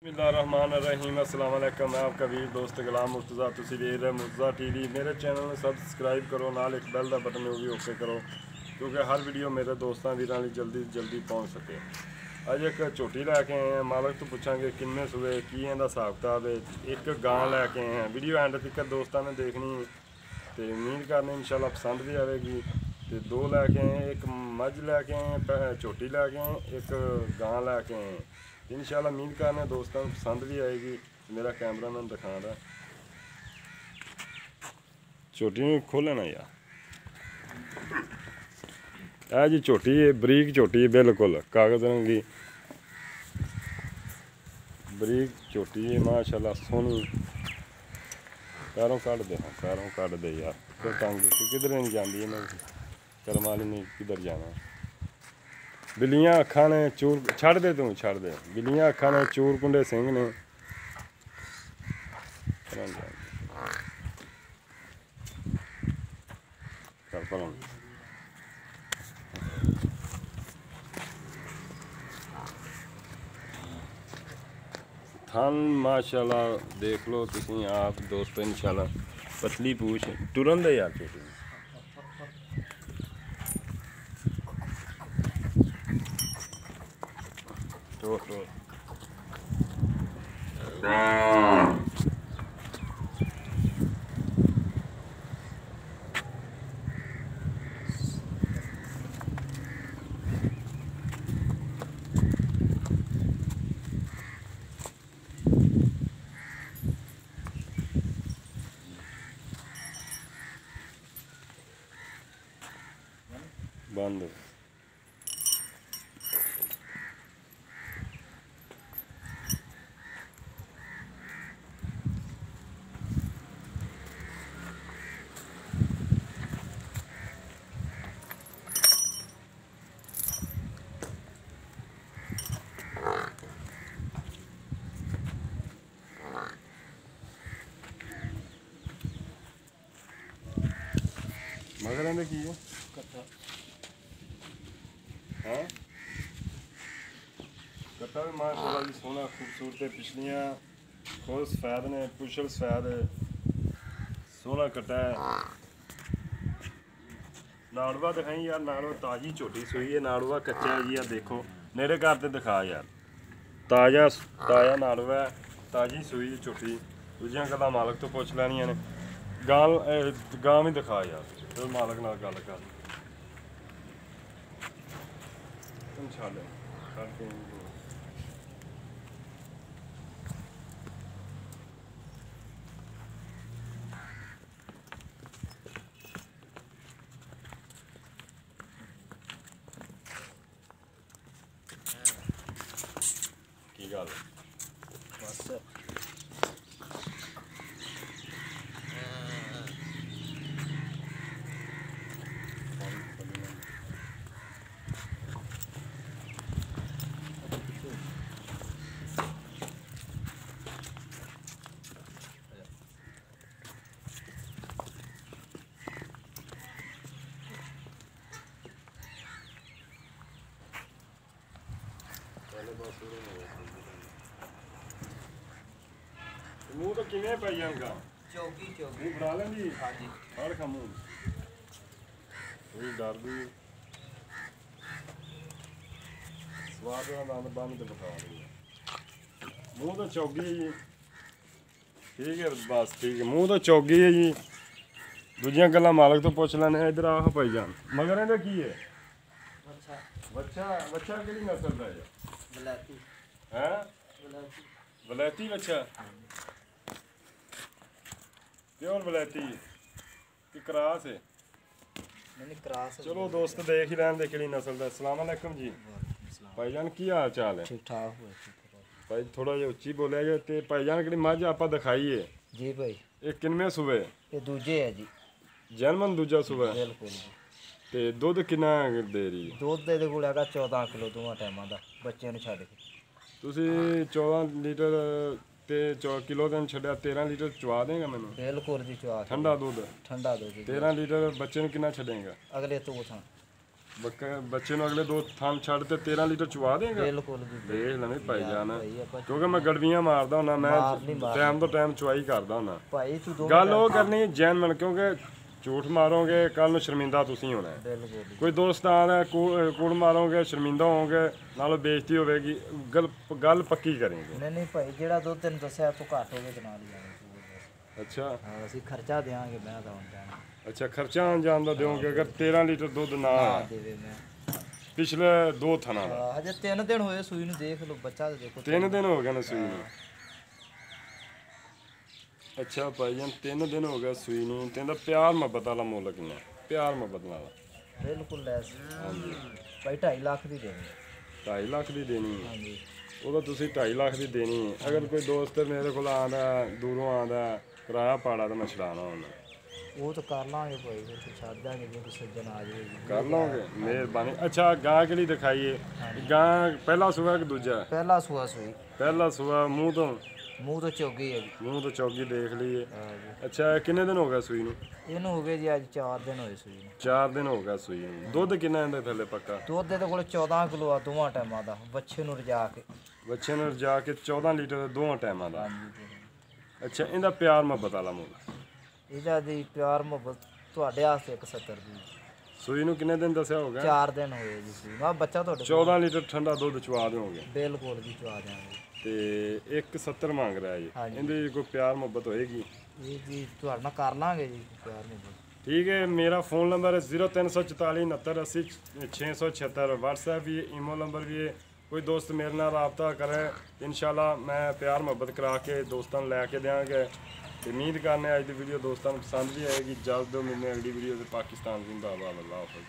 बिस्मिल्लाहिर्रहमानिर्रहीम अस्सलाम वालेकुम। मैं आपका वीर दोस्त गुलाम मुर्तज़ा, तुसी देख रहे मुर्तज़ा टीवी। मेरे चैनल में सबसक्राइब करो, नाल एक बैल का बटन वो भी ओके करो क्योंकि हर वीडियो मेरे दोस्तों वीरों लिए जल्दी पहुँच सके। अज एक झोटी लैके आए हैं, मालक तो पूछांगे किन्ने सूए की इहदा हिसाब किताब है। एक गां लैके आए हैं, वीडियो एंड तक दोस्तों ने देखनी तो उम्मीद करने इंशाल्लाह पसंद भी आएगी। तो दो लैके आए, एक मझ लैके आए, झोटी लैके आए, एक गां लैके आए। इंशाल्लाह उम्मीद करने दोस्तों को पसंद भी आएगी। मेरा कैमरा मैन दिखा रहा है, झोटी खोले ना यार। है जी झोटी है, बरीक झोटी है, बिल्कुल कागज रंगी बरीक झोटी है माशाल्लाह सोहनी। पैरों कट दे, हाँ पैरों कट दे यार, फिर तंग किधर नहीं जाती है, कर्म वाली नहीं किधर जाना। बिल्लियां अखा ने चूर छड़ दे, तू छड़ दे। बिल्लियां अखा ने चूर कुंडे सिंह ने। थान माशाल्लाह देख लो तुम आप दोस्तों, इंशाल्लाह पतली पूछ टुरन दे यार छोटी। तो बंद मगर इहदे की है हैं कट्टा भी माशाल्लाह जी सोहना खूबसूरत है। पिछलियां खुद सफैद ने, पुछल सफैद है, सोहना कट्टा है। नाड़वा दिखाई यार, नाड़वा ताजी झोटी सूई है, नाड़वा कच्चा है जी। यार देखो मेरे घर ते दिखा यार, ताज़ा नाड़वा है, ताजी सूई है झोटी। दूजियां गल्लां मालक तो पुछ लैनियां ने। गां भी दिखा यार, फिर मालक नाल गल कर छड्ड करके की गल बस। मूँह तो किवें पई जांगा चौकी मूँह बना लेंदी। हाँ जी और खा मूँह थोड़ी डर दी स्वाद दंद बंद तो बता रही है। मूँह तो चौगी है जी, ठीक है बस ठीक है, मूँह तो चौगी है जी। दूजियां गल्लां मालक तो पुछ लैने। इधर आओ भाई जान, मगर इहदा की है बच्चा बच्चा किहड़ी नस्ल दा है? वलैती है, वलैती बच्चा प्योर वलैती कि क्रॉस है? नहीं क्रॉस। चलो दोस्त देख ही लैन दे किहड़ी नस्ल दा। अस्सलाम वालेकुम जी भाईजान, की हाल चाल है? ठीक ठाक भाई, थोड़ा जिहा उच्ची बोलिया जे। ते भाईजान किहड़ी मझ आपां दिखाई है जी भाई, ये किनवें सूबे? ये दूजे है जी, जन्मन दूजा सूबा। बिल्कुल जी। ते दुध किन्ना दे रही है? दुध ਇਹਦੇ ਕੋਲ ਹੈਗਾ 14 ਕਿਲੋ ਦੋਵਾਂ ਟਾਈਮਾਂ ਦਾ, ਬੱਚਿਆਂ ਨੂੰ ਛੱਡ ਕੇ। ਤੁਸੀਂ 14 ਲੀਟਰ ਤੇ 4 ਕਿਲੋ ਦਿਨ ਛੱਡਿਆ, 13 ਲੀਟਰ ਚਵਾ ਦੇਗਾ ਮੈਨੂੰ? ਬਿਲਕੁਲ ਜੀ ਚਵਾ। ਠੰਡਾ ਦੁੱਧ 13 ਲੀਟਰ ਬੱਚੇ ਨੂੰ ਕਿੰਨਾ ਛੱਡੇਗਾ? ਅਗਲੇ ਤੋਂ ਥਾਂ ਬੱਚੇ ਨੂੰ ਅਗਲੇ 2 ਥਾਂ ਛੱਡ ਤੇ 13 ਲੀਟਰ ਚੁਵਾ ਦੇਗਾ। ਬਿਲਕੁਲ ਜੀ ਦੇਖ ਲੈਣੇ ਭਾਈ ਜਾਨ, ਭਾਈ ਆਪਾਂ ਕਿਉਂਕਿ ਮੈਂ ਗੜਵੀਆਂ ਮਾਰਦਾ ਹੁੰਦਾ, ਮੈਂ ਟਾਈਮ ਤੋਂ ਟਾਈਮ ਚੁਆਈ ਕਰਦਾ ਹੁੰਦਾ। ਭਾਈ ਤੂੰ ਦੋ ਗੱਲ ਉਹ ਕਰਨੀ ਜੈਨੂਇਨ, ਕਿਉਂਕਿ ਝੂਠ ਮਾਰੋਗੇ ਕੱਲ ਨੂੰ ਸ਼ਰਮਿੰਦਾ ਤੁਸੀਂ ਹੋਣਾ ਹੈ। ਬਿਲਕੁਲ ਜੀ। ਕੋਈ ਦੋਸਤਾਨ ਹੈ ਕੂੜ ਮਾਰੋਗੇ ਸ਼ਰਮਿੰਦਾ ਹੋਵੋਗੇ, ਨਾਲੋਂ ਬੇਇੱਜ਼ਤੀ ਹੋਵੇਗੀ। ਗੱਲ ਪੱਕੀ ਕरेंगे। ਨਹੀਂ ਨਹੀਂ ਭਾਈ ਜਿਹੜਾ ਦੁੱਧ ਤੈਨੂੰ ਦੱਸਿਆ ਤੂੰ ਘੱਟ ਹੋਵੇ ਤੇ ਨਾਲ ਹੀ ਜਾਣੀ। ਅੱਛਾ ਹਾਂ ਅਸੀਂ ਖਰਚਾ ਦੇਵਾਂਗੇ ਮੈਂ ਤਾਂ ਹੁਣ ਜਾਣਾ। ਅੱਛਾ ਖਰਚਾ ਆਉਣ ਜਾਣ ਦਾ ਦਿਓਗੇ। ਅਗਰ 13 ਲੀਟਰ ਦੁੱਧ ਨਾ ਹੈ ਦੇਵੇ ਮੈਂ ਪਿਛਲੇ 2 ਥਣਾ ਦਾ। ਹਜੇ 3 ਦਿਨ ਹੋਏ ਸੂਈ ਨੂੰ, ਦੇਖ ਲਓ ਬੱਚਾ ਤੇ ਦੇਖੋ 3 ਦਿਨ ਹੋ ਗਏ ਨੇ ਸੂਈ ਨੂੰ। ਅੱਛਾ ਭਾਈ ਜਾਨ 3 ਦਿਨ ਹੋ ਗਏ ਸੂਈ ਨੂੰ। ਤੇ ਇਹਦਾ ਪਿਆਰ ਮੁਹੱਬਤ ਵਾਲਾ ਮੁੱਲ ਕਿੰਨਾ? ਪਿਆਰ ਮੁਹੱਬਤ ਵਾਲਾ ਬਿਲਕੁਲ ਲੈਸ ਹਾਂਜੀ ਭਾਈ 2.5 ਲੱਖ ਦੀ ਦੇਣੀ। 2.5 ਲੱਖ ਦੀ ਦੇਣੀ ਹੈ। ਹਾਂਜੀ ਉਹਦਾ ਤੁਸੀਂ 2.5 ਲੱਖ ਦੀ ਦੇਣੀ ਹੈ। ਅਗਰ ਕੋਈ ਦੋਸਤ ਮੇਰੇ ਕੋਲ ਆਉਂਦਾ ਦੂਰੋਂ ਆਉਂਦਾ ਕਿਰਾਇਆ ਪਾੜਾ ਤਾਂ ਮੈਂ ਛਡਾਣਾ ਹੁੰਦਾ। ਉਹ ਤਾਂ ਕਰ ਲਾਂਗੇ ਭਾਈ, ਫਿਰ ਛੱਡ ਦਾਂਗੇ ਜੇ ਕੋਈ ਸੱਜਣ ਆ ਜਾਵੇ ਜੀ। ਕਰ ਲਓਗੇ ਮਿਹਰਬਾਨੀ। ਅੱਛਾ ਗਾਂ ਕਿਹੜੀ ਦਿਖਾਈਏ? ਗਾਂ ਪਹਿਲਾ ਸੂਆ ਕਿ ਦੂਜਾ? ਪਹਿਲਾ ਸੂਆ ਸੂਈ। ਪਹਿਲਾ ਸੂਆ। ਮੂੰਹ ਤੋਂ ਚੌਗੀ ਹੈ ਜੀ। ਮੂੰਹ ਤੋਂ ਚੌਗੀ ਦੇਖ ਲਈਏ। ਹਾਂ ਜੀ। ਅੱਛਾ ਕਿੰਨੇ ਦਿਨ ਹੋ ਗਏ ਸੂਈ ਨੂੰ? ਇਹਨੂੰ ਹੋ ਗਏ ਜੀ ਅੱਜ 4 ਦਿਨ ਹੋਏ ਸੂਈ ਨੂੰ। 4 ਦਿਨ ਹੋ ਗਏ ਸੂਈ ਨੂੰ। ਦੁੱਧ ਕਿੰਨਾ ਇਹਦੇ ਥੱਲੇ ਪੱਕਾ? ਦੁੱਧ ਦੇ ਕੋਲ 14 ਕਿਲੋ ਆ ਦੋਵਾਂ ਟਾਈਮਾਂ ਦਾ, ਬੱਚੇ ਨੂੰ ਰਜਾ ਕੇ। ਬੱਚੇ ਨੂੰ ਰਜਾ ਕੇ 14 ਲੀਟਰ ਦੋਵਾਂ ਟਾਈਮਾਂ ਦਾ। ਹਾਂਜੀ। ਅੱਛਾ ਇਹਦਾ ਪਿਆਰ ਮੁਹੱਬਤ ਵਾਲਾ ਮੁੱਲ? ਇਹਦਾ ਦੀ ਪਿਆਰ ਮੁਹੱਬਤ ਤੁਹਾਡੇ ਵਾਸਤੇ 170 ਦੀ। ਸੂਈ ਨੂੰ ਕਿੰਨੇ ਦਿਨ ਦੱਸਿਆ ਹੋ ਗਿਆ? 4 ਦਿਨ ਹੋਏ ਜੀ ਸੂਈ ਨੂੰ। ਬੱਚਾ ਤੁਹਾਡੇ 14 ਲੀਟਰ ਠੰਡਾ ਦੁੱਧ ਚਵਾ ਦਿਓਗੇ? ਬਿਲਕੁਲ ਜੀ ਚਵਾ ਦਿਆਂਗੇ। ਤੇ 170 ਮੰਗ ਰਿਹਾ ਜੀ। ਹਾਂਜੀ। ਇਹਦੇ ਕੋਈ ਪਿਆਰ ਮੁਹੱਬਤ ਹੋਏਗੀ? ਇਹ ਜੀ ਤੁਹਾਡੇ ਨਾਲ ਕਰ ਲਾਂਗੇ ਜੀ ਪਿਆਰ ਮੁਹੱਬਤ। ठीक है। मेरा फ़ोन नंबर है 0344 69 80 676। व्हाट्सएप भी है, ईमो नंबर भी है। कोई दोस्त मेरे नाल रबता करे इंशाल्लाह मैं प्यार मुहब्बत करा के दोस्तों लैके देंगे। उम्मीद करने अज की वीडियो दोस्तों पसंद भी आएगी। जल्द मिलने अगली वीडियो से। पाकिस्तान जिंदाबाद। अल्लाह हाफ़िज़।